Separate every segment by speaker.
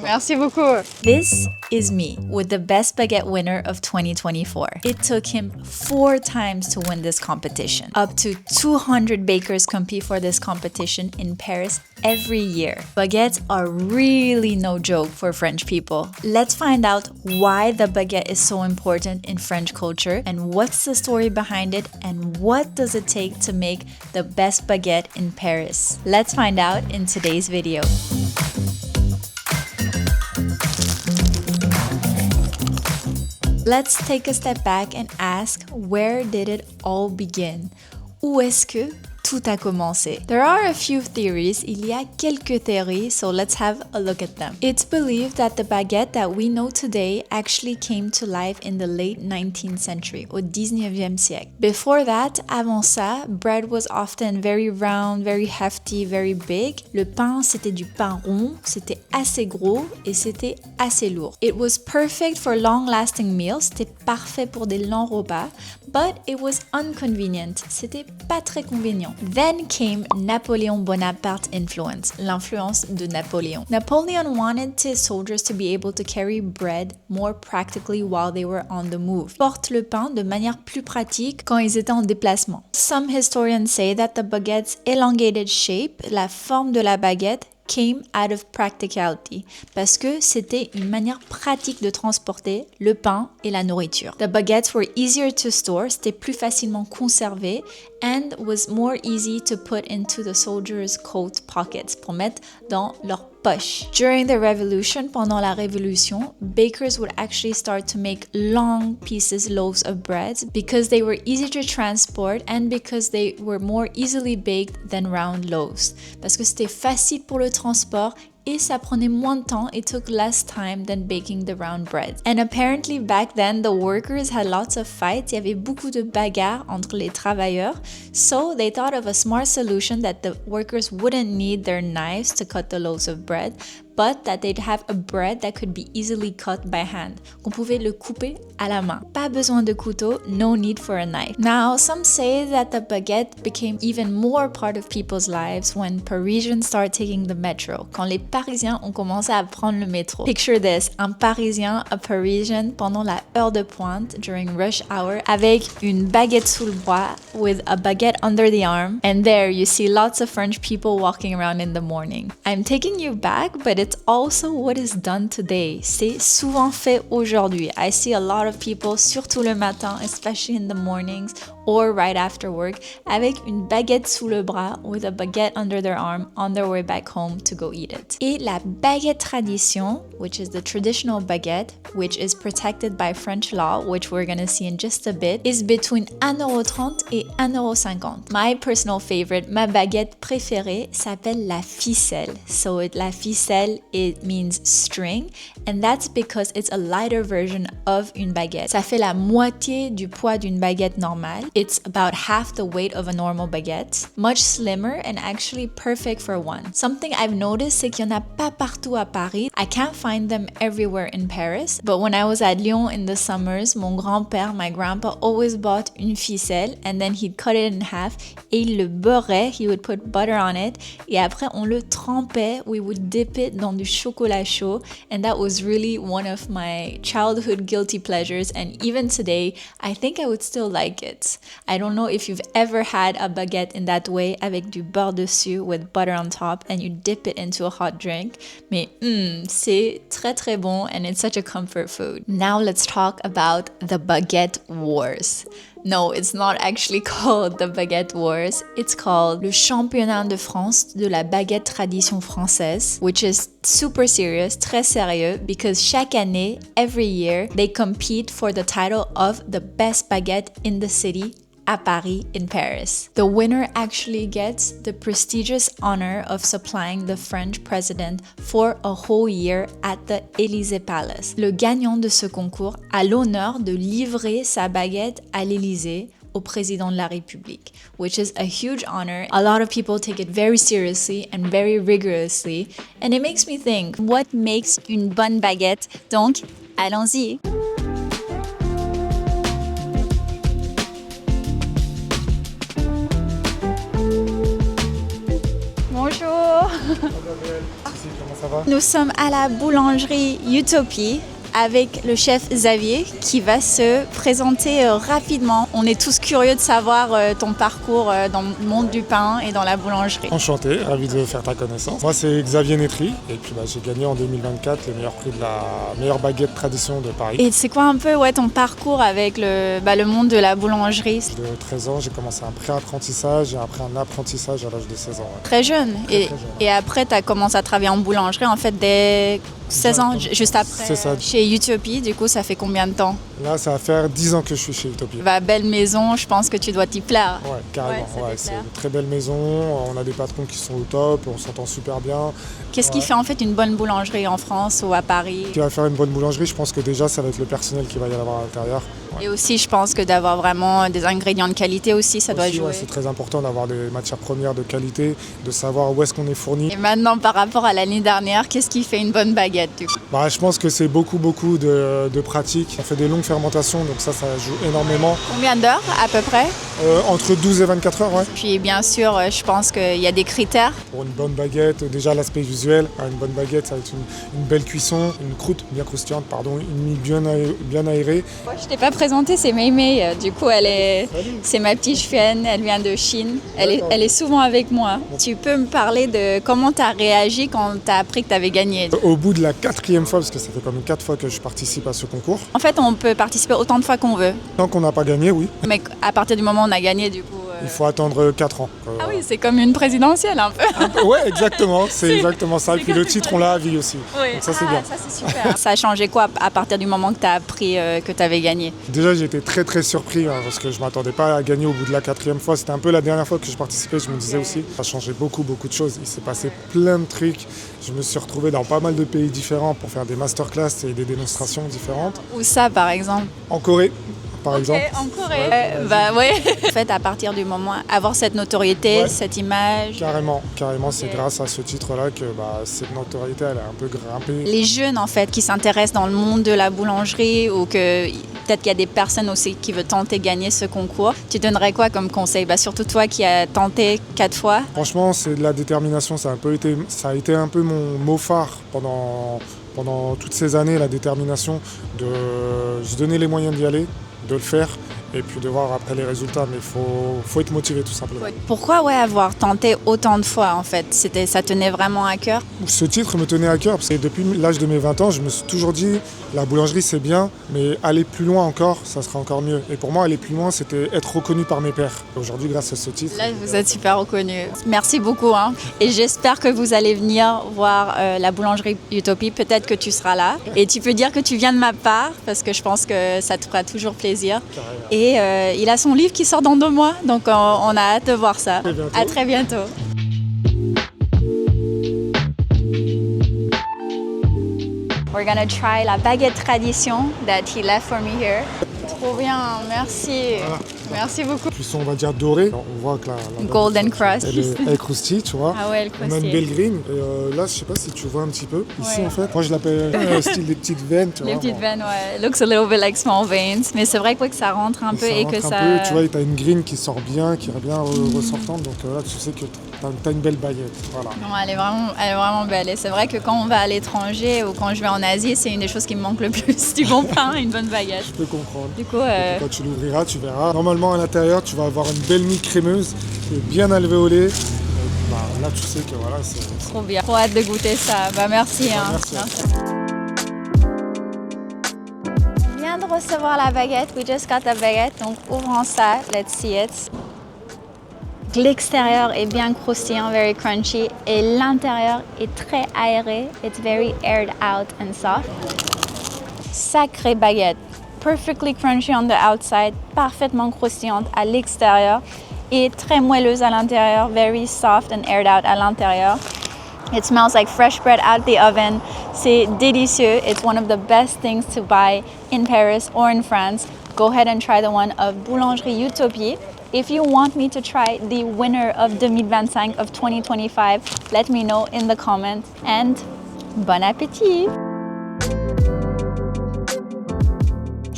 Speaker 1: Merci beaucoup.
Speaker 2: This is me with the best baguette winner of 2024. It took him 4 times to win this competition. Up to 200 bakers compete for this competition in Paris every year. Baguettes are really no joke for French people. Let's find out why the baguette is so important in French culture and what's the story behind it and what does it take to make the best baguette in Paris. Let's find out in today's video. Let's take a step back and ask, where did it all begin? Où est-ce que tout a commencé? There are a few theories, il y a quelques théories, so let's have a look at them. It's believed that the baguette that we know today actually came to life in the late 19th century, au 19e siècle. Before that, avant ça, bread was often very round, very hefty, very big. Le pain, c'était du pain rond, c'était assez gros et c'était assez lourd. It was perfect for long-lasting meals, c'était parfait pour des longs repas, but it was inconvenient, c'était pas très convenient. Then came Napoleon Bonaparte influence, l'influence de Napoléon. Napoleon wanted his soldiers to be able to carry bread more practically while they were on the move. Porte le pain de manière plus pratique quand ils étaient en déplacement. Some historians say that the baguette's elongated shape, la forme de la baguette, came out of practicality, parce que c'était une manière pratique de transporter le pain et la nourriture. The baguettes were easier to store, c'était plus facilement conservé, and was more easy to put into the soldiers' coat pockets, pour mettre dans leur poche. During the revolution, pendant la révolution, bakers would actually start to make long pieces, loaves of bread, because they were easy to transport and because they were more easily baked than round loaves. Parce que c'était facile pour le transport et ça prenait moins de temps, it took less time than baking the round bread. And apparently back then the workers had lots of fights, il y avait beaucoup de bagarres entre les travailleurs, so they thought of a smart solution that the workers wouldn't need their knives to cut the loaves of bread, but that they'd have a bread that could be easily cut by hand, qu'on pouvait le couper à la main. Pas besoin de couteau, no need for a knife. Now, some say that the baguette became even more part of people's lives when Parisians started taking the metro, quand les Parisiens ont commencé à prendre le métro. Picture this, un Parisien, a Parisian, pendant la heure de pointe, during rush hour, avec une baguette sous le bras, with a baguette under the arm, and there you see lots of French people walking around in the morning. I'm taking you back, but it's also what is done today. C'est souvent fait aujourd'hui. I see a lot of people, surtout le matin, especially in the mornings or right after work, avec une baguette sous le bras, with a baguette under their arm, on their way back home to go eat it. Et la baguette tradition, which is the traditional baguette, which is protected by French law, which we're gonna see in just a bit, is between 1,30€ et 1,50€. My personal favorite, ma baguette préférée, s'appelle la ficelle. So la ficelle, it means string, and that's because it's a lighter version of une baguette. Ça fait la moitié du poids d'une baguette normale. It's about half the weight of a normal baguette. Much slimmer and actually perfect for one. Something I've noticed, c'est qu'il n'y en a pas partout à Paris. I can't find them everywhere in Paris, but when I was at Lyon in the summers, mon grand-père, my grandpa, always bought une ficelle, and then he'd cut it in half, et il le beurrait, he would put butter on it, et après on le trempait, we would dip it dans du chocolat chaud, and that was really one of my childhood guilty pleasures, and even today, I think I would still like it. I don't know if you've ever had a baguette in that way, avec du beurre dessus, with butter on top, and you dip it into a hot drink, mais c'est très très bon, and it's such a comfort food. Now let's talk about the baguette wars. No, it's not actually called the Baguette Wars. It's called le Championnat de France de la Baguette Tradition française, which is super serious, très sérieux, because chaque année, every year, they compete for the title of the best baguette in the city à Paris in Paris. The winner actually gets the prestigious honor of supplying the French president for a whole year at the Élysée Palace. Le gagnant de ce concours a l'honneur de livrer sa baguette à l'Élysée au président de la République, which is a huge honor. A lot of people take it very seriously and very rigorously, and it makes me think, what makes une bonne baguette? Donc, allons-y!
Speaker 1: Bonjour.
Speaker 3: Gabrielle, comment
Speaker 1: ça va?
Speaker 2: Nous sommes à la boulangerie Utopie avec le chef Xavier qui va se présenter rapidement. On est tous curieux de savoir ton parcours dans le monde du pain et dans la boulangerie.
Speaker 1: Enchanté, ravi de faire ta connaissance. Moi c'est Xavier Netry et puis j'ai gagné en 2024 le meilleur prix de la meilleure baguette de tradition de Paris.
Speaker 2: Et c'est quoi un peu ton parcours avec le monde de la boulangerie?
Speaker 1: De 13 ans, j'ai commencé un pré-apprentissage et après un apprentissage à l'âge de 16 ans. Ouais.
Speaker 2: Très jeune.
Speaker 1: Très jeune.
Speaker 2: Et après, tu as commencé à travailler en boulangerie en fait dès 16 ans, juste après.
Speaker 1: C'est ça.
Speaker 2: Chez Utopie, du coup, ça fait combien de temps?
Speaker 1: Là, ça va faire 10 ans que je suis chez Utopie.
Speaker 2: Belle maison, je pense que tu dois t'y plaire.
Speaker 1: Ouais, carrément. Ouais, c'est une très belle maison. On a des patrons qui sont au top, on s'entend super bien.
Speaker 2: Qu'est-ce qui fait en fait une bonne boulangerie en France ou à Paris?
Speaker 1: Ce qui va faire une bonne boulangerie, je pense que déjà, ça va être le personnel qui va y avoir à l'intérieur.
Speaker 2: Ouais. Et aussi, je pense que d'avoir vraiment des ingrédients de qualité aussi, ça doit jouer.
Speaker 1: Ouais, c'est très important d'avoir des matières premières de qualité, de savoir où est-ce qu'on est fourni.
Speaker 2: Et maintenant, par rapport à l'année dernière, qu'est-ce qui fait une bonne baguette du coup?
Speaker 1: Je pense que c'est beaucoup de pratique. On fait des longues fermentations, donc ça joue énormément.
Speaker 2: Combien d'heures à peu près?
Speaker 1: Entre 12 et 24 heures, ouais.
Speaker 2: Puis bien sûr, je pense qu'il y a des critères.
Speaker 1: Pour une bonne baguette, déjà l'aspect visuel. Une bonne baguette, ça va être une belle cuisson, une croûte bien croustillante, une mie bien aérée.
Speaker 2: Moi, je t'ai pas présenté, c'est Meimei. Du coup, c'est ma petite chienne, elle vient de Chine. Elle est souvent avec moi. Tu peux me parler de comment tu as réagi quand tu as appris que tu avais gagné?
Speaker 1: Au bout de la 4e fois, parce que ça fait quand même 4 fois que je participe à ce concours.
Speaker 2: En fait, on peut participer autant de fois qu'on veut.
Speaker 1: Tant qu'on n'a pas gagné, oui.
Speaker 2: Mais à partir du moment où on a gagné, du coup...
Speaker 1: Il faut attendre 4 ans.
Speaker 2: Ah oui, c'est comme une présidentielle un peu.
Speaker 1: Ouais, exactement, c'est exactement ça. Et puis le titre, on l'a à vie aussi.
Speaker 2: Oui.
Speaker 1: Donc ça, c'est bien.
Speaker 2: Ça, c'est super. Ça a changé quoi à partir du moment que tu as appris que tu avais gagné?
Speaker 1: Déjà, j'ai été très très surpris parce que je ne m'attendais pas à gagner au bout de la 4e fois. C'était un peu la dernière fois que je participais, je me disais aussi. Ça a changé beaucoup de choses. Il s'est passé plein de trucs. Je me suis retrouvé dans pas mal de pays différents pour faire des masterclass et des démonstrations différentes.
Speaker 2: Où ça, par exemple?
Speaker 1: En Corée. Par exemple.
Speaker 2: En Corée. Ouais. En fait, à partir du moment, avoir cette notoriété, cette image.
Speaker 1: Carrément, c'est grâce à ce titre-là que cette notoriété, elle a un peu grimpé.
Speaker 2: Les jeunes, en fait, qui s'intéressent dans le monde de la boulangerie ou que peut-être qu'il y a des personnes aussi qui veulent tenter de gagner ce concours, tu donnerais quoi comme conseil? Surtout toi qui as tenté 4 fois.
Speaker 1: Franchement, c'est de la détermination. Ça a été un peu mon mot phare pendant toutes ces années, la détermination de se donner les moyens d'y aller, de le faire et puis de voir après les résultats, mais faut être motivé tout simplement.
Speaker 2: Pourquoi avoir tenté autant de fois en fait? Ça tenait vraiment à cœur?
Speaker 1: Ce titre me tenait à cœur parce que depuis l'âge de mes 20 ans, je me suis toujours dit la boulangerie c'est bien, mais aller plus loin encore, ça sera encore mieux. Et pour moi, aller plus loin, c'était être reconnu par mes pairs. Aujourd'hui, grâce à ce titre...
Speaker 2: Là, vous êtes super reconnu. Merci beaucoup. Et j'espère que vous allez venir voir la boulangerie Utopie. Peut-être que tu seras là. Et tu peux dire que tu viens de ma part parce que je pense que ça te fera toujours plaisir. Et il a son livre qui sort dans 2 mois, donc on a hâte de voir ça. À très bientôt. We're gonna try la baguette tradition that he left for me here. Trop bien, merci. Voilà. Merci beaucoup.
Speaker 1: Cuisson, on va dire dorée. On voit que la
Speaker 2: golden crust.
Speaker 1: Elle croustille, tu vois.
Speaker 2: Ah ouais, elle croustille.
Speaker 1: On a une belle green. Et là, je sais pas si tu vois un petit peu. Ici, en fait, moi je l'appelle style des petites veines, tu vois.
Speaker 2: Les petites veines, ouais. It looks a little bit like small veins. Mais c'est vrai que ça rentre un peu et que ça...
Speaker 1: Tu vois, tu as une green qui sort bien, qui est bien ressortante. Donc là, tu sais que tu as une belle baguette. Voilà.
Speaker 2: Non, elle est vraiment belle. Et c'est vrai que quand on va à l'étranger ou quand je vais en Asie, c'est une des choses qui me manque le plus. Du bon pain et une bonne baguette.
Speaker 1: Je peux comprendre.
Speaker 2: Du coup,
Speaker 1: quand tu l'ouvriras, tu verras. Normalement, à l'intérieur, tu vas avoir une belle mie crémeuse qui est bien alvéolée. Au lait. Là, tu sais que voilà, c'est...
Speaker 2: Trop bien. Trop hâte de goûter ça. Merci.
Speaker 1: Merci.
Speaker 2: On vient de recevoir la baguette. We just got the baguette. Donc, ouvrons ça. Let's see it. L'extérieur est bien croustillant, very crunchy. Et l'intérieur est très aéré. It's very aired out and soft. Sacrée baguette. Perfectly crunchy on the outside, parfaitement croustillante à l'extérieur et très moelleuse à l'intérieur, very soft and aired out à l'intérieur. It smells like fresh bread out the oven. C'est délicieux. It's one of the best things to buy in Paris or in France. Go ahead and try the one of Boulangerie Utopie. If you want me to try the winner of 2025 of 2025, let me know in the comments and bon appétit!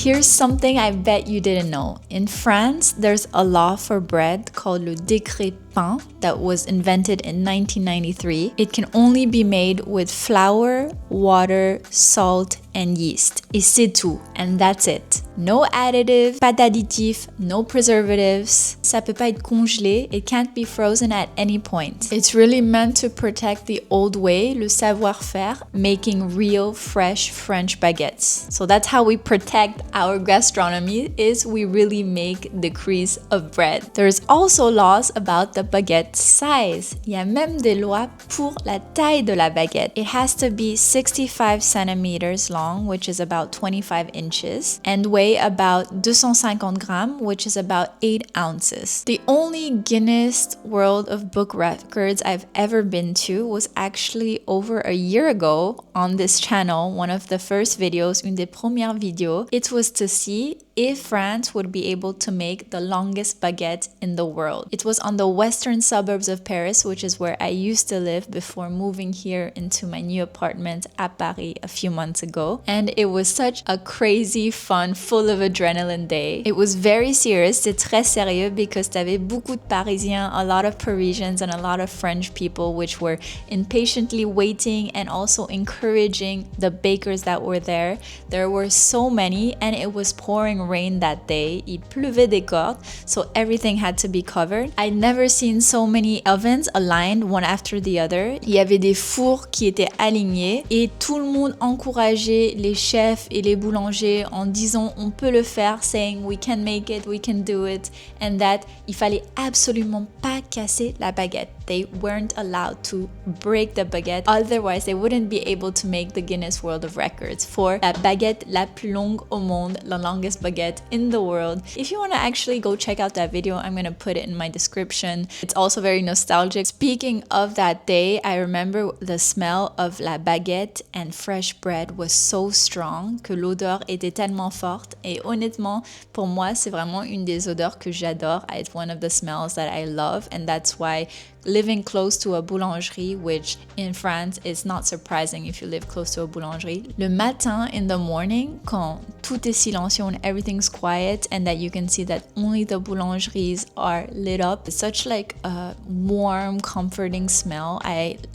Speaker 2: Here's something I bet you didn't know. In France, there's a law for bread called le décret pain that was invented in 1993. It can only be made with flour, water, salt, and yeast. Et c'est tout. And that's it. No additive, pas d'additif, no preservatives. Ça peut pas être congelé. It can't be frozen at any point. It's really meant to protect the old way, le savoir-faire, making real, fresh French baguettes. So that's how we protect our gastronomy, is we really make the crease of bread. There's also laws about the baguette size. Il y a même des lois pour la taille de la baguette. It has to be 65 centimeters long, which is about 25 inches, and weigh about 250 grams, which is about 8 ounces. The only Guinness World of Book records I've ever been to was actually over a year ago on this channel, one of the first videos, une des premières vidéos. It was to see if France would be able to make the longest baguette in the world. It was on the western suburbs of Paris, which is where I used to live before moving here into my new apartment at Paris a few months ago. And it was such a crazy, fun, full of adrenaline day. It was very serious, c'est très sérieux, because t'avais beaucoup de Parisiens, a lot of Parisians and a lot of French people which were impatiently waiting and also encouraging the bakers that were there. There were so many, and it was pouring rain that day. Il pleuvait des cordes, so everything had to be covered. I'd never seen so many ovens aligned one after the other. Il y avait des fours qui étaient alignés et tout le monde encourageait les chefs et les boulangers en disant on peut le faire, saying we can make it, we can do it, and that il fallait absolument pas casser la baguette. They weren't allowed to break the baguette, otherwise they wouldn't be able to make the Guinness World of Records for la baguette la plus longue au monde, la longest baguette in the world. If you want to actually go check out that video, I'm going to put it in my description. It's also very nostalgic. Speaking of that day, I remember the smell of la baguette and fresh bread was so strong que l'odeur était tellement forte, et honnêtement, pour moi, c'est vraiment une des odeurs que j'adore. It's one of the smells that I love, and that's why living close to a boulangerie, which in France is not surprising if you live close to a boulangerie. Le matin in the morning, quand tout est silencieux and everything's quiet, and that you can see that only the boulangeries are lit up, it's such like a warm, comforting smell.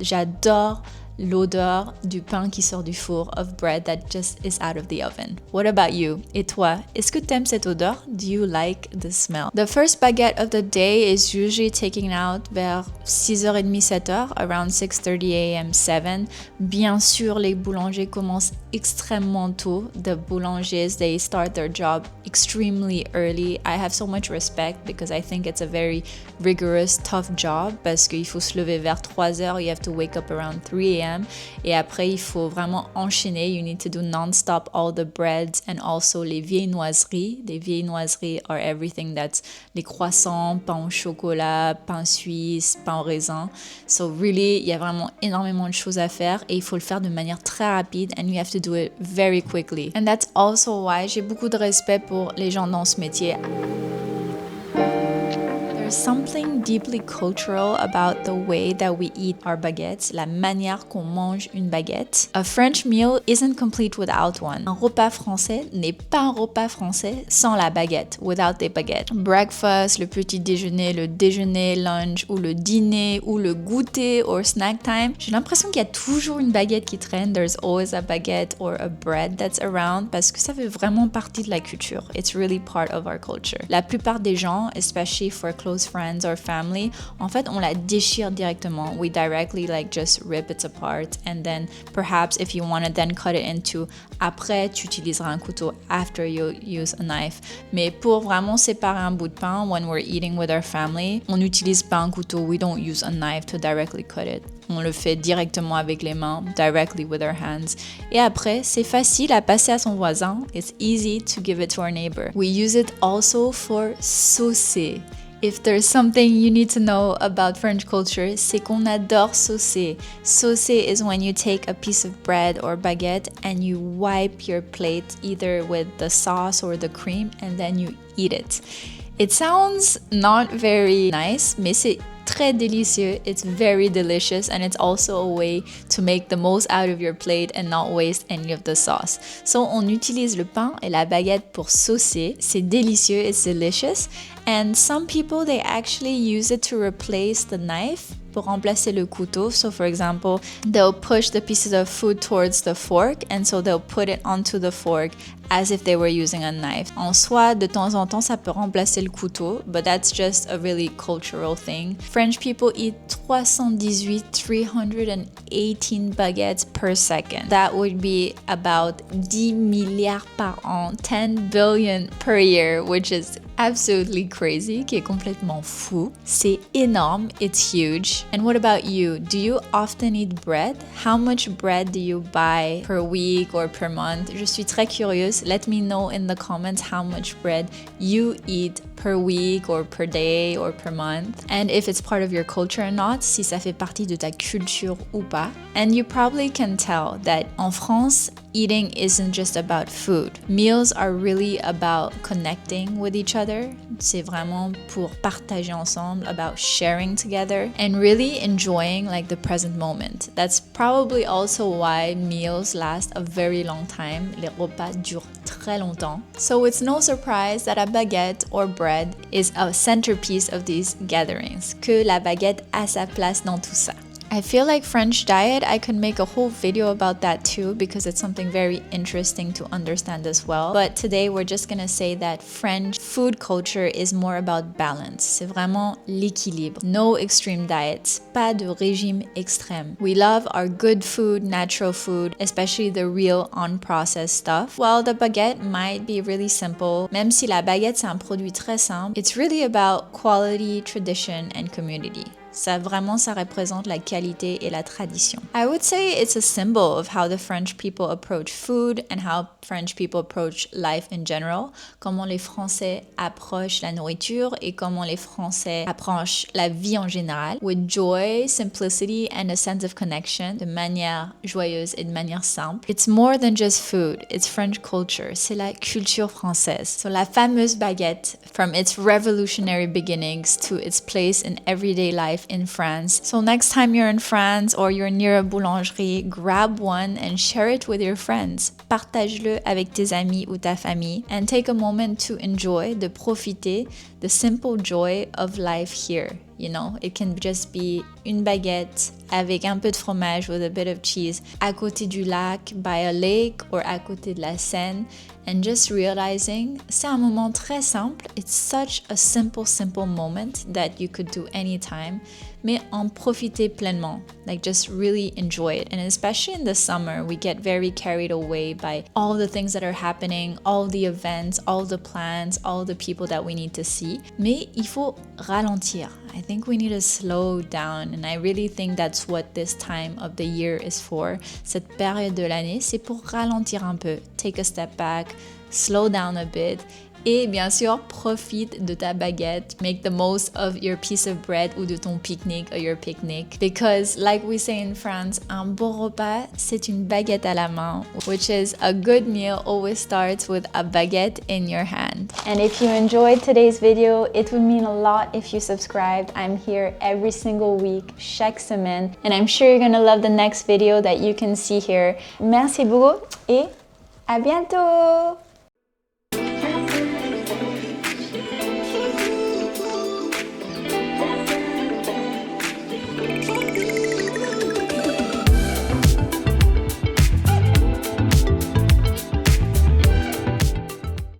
Speaker 2: J'adore l'odeur du pain qui sort du four, of bread that just is out of the oven. What about you? Et toi, est-ce que t'aimes cette odeur? Do you like the smell? The first baguette of the day is usually taken out vers 6h30, 7h, around 6:30 a.m., 7. Bien sûr, les boulangers commencent extrêmement tôt. The boulangers, they start their job extremely early. I have so much respect because I think it's a very rigorous, tough job parce qu'il faut se lever vers 3h, you have to wake up around 3 a.m. Et après, il faut vraiment enchaîner. You need to do non-stop all the breads and also les viennoiseries. Les viennoiseries are everything that's les croissants, pain au chocolat, pain suisse, pain au raisin. So really, il y a vraiment énormément de choses à faire et il faut le faire de manière très rapide, and you have to do it very quickly. And that's also why j'ai beaucoup de respect pour les gens dans ce métier. There's something deeply cultural about the way that we eat our baguettes, la manière qu'on mange une baguette. A French meal isn't complete without one. Un repas français n'est pas un repas français sans la baguette, without the baguette. Breakfast, le petit déjeuner, le déjeuner, lunch, ou le dîner, ou le goûter, or snack time. J'ai l'impression qu'il y a toujours une baguette qui traîne. There's always a baguette or a bread that's around parce que ça fait vraiment partie de la culture. It's really part of our culture. La plupart des gens, especially for close friends or family, en fait, on la déchire directement. We directly like just rip it apart, and then perhaps if you want to then cut it into, après tu utiliseras un couteau after you use a knife. Mais pour vraiment séparer un bout de pain when we're eating with our family, on n'utilise pas un couteau. We don't use a knife to directly cut it. On le fait directement avec les mains, directly with our hands. Et après, c'est facile à passer à son voisin. It's easy to give it to our neighbor. We use it also for saucer. If there's something you need to know about French culture, c'est qu'on adore saucer. Saucer is when you take a piece of bread or baguette and you wipe your plate either with the sauce or the cream, and then you eat it. It sounds not very nice, mais c'est très délicieux. It's very delicious and it's also a way to make the most out of your plate and not waste any of the sauce. So on utilise le pain et la baguette pour saucer. C'est délicieux, it's delicious. And some people, they actually use it to replace the knife, pour remplacer le couteau. So for example, they'll push the pieces of food towards the fork and so they'll put it onto the fork as if they were using a knife. En soi, de temps en temps, ça peut remplacer le couteau, but that's just a really cultural thing. French people eat 318 baguettes per second. That would be about 10 milliards par an, 10 billion per year, which is absolutely crazy, qui est complètement fou. C'est énorme, it's huge. And what about you? Do you often eat bread? How much bread do you buy per week or per month? Je suis très curieuse. Let me know in the comments how much bread you eat per week or per day or per month. And if it's part of your culture or not, si ça fait partie de ta culture ou pas. And you probably can tell that en France, eating isn't just about food. Meals are really about connecting with each other. C'est vraiment pour partager ensemble, about sharing together and really enjoying like the present moment. That's probably also why meals last a very long time. Les repas durent très longtemps. So it's no surprise that a baguette or bread is a centerpiece of these gatherings. Que la baguette a sa place dans tout ça. I feel like French diet, I could make a whole video about that too because it's something very interesting to understand as well. But today we're just gonna say that French food culture is more about balance. C'est vraiment l'équilibre. No extreme diets, pas de régime extrême. We love our good food, natural food, especially the real unprocessed stuff. While the baguette might be really simple, même si la baguette c'est un produit très simple, it's really about quality, tradition and community. Ça vraiment, ça représente la qualité et la tradition. I would say it's a symbol of how the French people approach food and how French people approach life in general. Comment les Français approchent la nourriture et comment les Français approchent la vie en général. With joy, simplicity and a sense of connection. De manière joyeuse et de manière simple. It's more than just food. It's French culture. C'est la culture française. So la fameuse baguette, from its revolutionary beginnings to its place in everyday life in France. So next time you're in France or you're near a boulangerie, grab one and share it with your friends. Partage-le avec tes amis ou ta famille and take a moment to enjoy, de profiter, the simple joy of life here. You know, it can just be une baguette avec un peu de fromage with a bit of cheese à côté du lac, by a lake or à côté de la Seine and just realizing c'est un moment très simple. It's such a simple moment that you could do anytime. Mais en profiter pleinement, like just really enjoy it. And especially in the summer, we get very carried away by all the things that are happening, all the events, all the plans, all the people that we need to see. Mais il faut ralentir. I think we need to slow down. And I really think that's what this time of the year is for. Cette période de l'année, c'est pour ralentir un peu. Take a step back, slow down a bit. Et bien sûr, profite de ta baguette. Make the most of your piece of bread ou de ton pique-nique or your picnic. Because like we say in France, un bon repas, c'est une baguette à la main. Which is a good meal always starts with a baguette in your hand. And if you enjoyed today's video, it would mean a lot if you subscribed. I'm here every single week, chaque semaine. And I'm sure you're gonna love the next video that you can see here. Merci beaucoup et à bientôt!